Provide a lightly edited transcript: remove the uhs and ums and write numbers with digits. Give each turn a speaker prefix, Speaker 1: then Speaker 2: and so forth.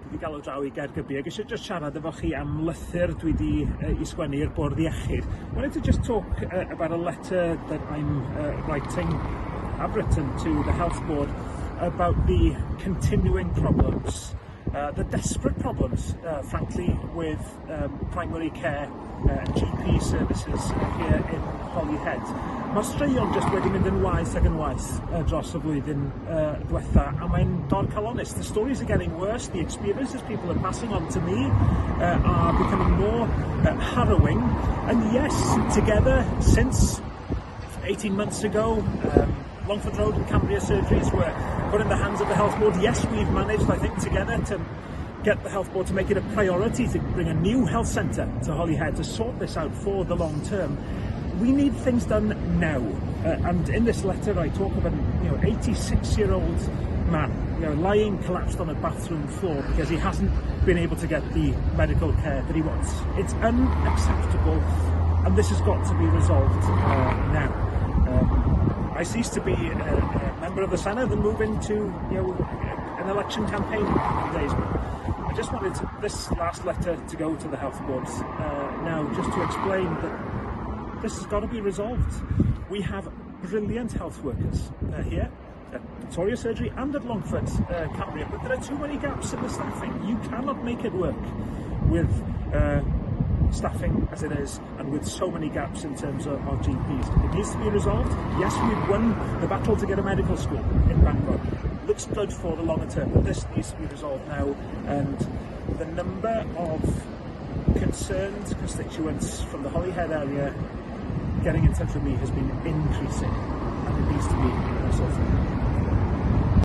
Speaker 1: wedi gael o draw I Gaergybi ag eisiau just siarad efo chi am lythyr dwi wedi I sgwennu i'r Bwrdd Iechyd. I wanted to just talk about a letter that I'm writing, I've written to the Health Board about the continuing problems, the desperate problems, frankly, with primary care and GP services here in Holyhead. Mae straeon just wedi mynd yn waith ac yn waith dros y flwyddyn diwetha, a mae'n dod calonus. The stories are getting worse, the experiences people are passing on to me are becoming more harrowing, and yes, together since 18 months ago, Longford Road and Cambria surgeries were put in the hands of the Health Board. Yes, we've managed, I think, together to get the Health Board to make it a priority to bring a new health centre to Holyhead to sort this out for the long term. We need things done now. And in this letter, I talk about an 86-year-old man, lying collapsed on a bathroom floor because he hasn't been able to get the medical care that he wants. It's unacceptable, and this has got to be resolved now. I cease to be a member of the Senedd and move into an election campaign days. But I just wanted this last letter to go to the Health Board now, just to explain that this has got to be resolved. We have brilliant health workers here at Victoria Surgery and at Longford Cambria, but there are too many gaps in the staffing. You cannot make it work with staffing as it is, and with so many gaps in terms of GPs. It needs to be resolved. Yes, we've won the battle to get a medical school in Bangor. Looks good for the longer term, but this needs to be resolved now, and the number of concerned constituents from the Holyhead area getting in touch with me has been increasing, and it needs to be resolved.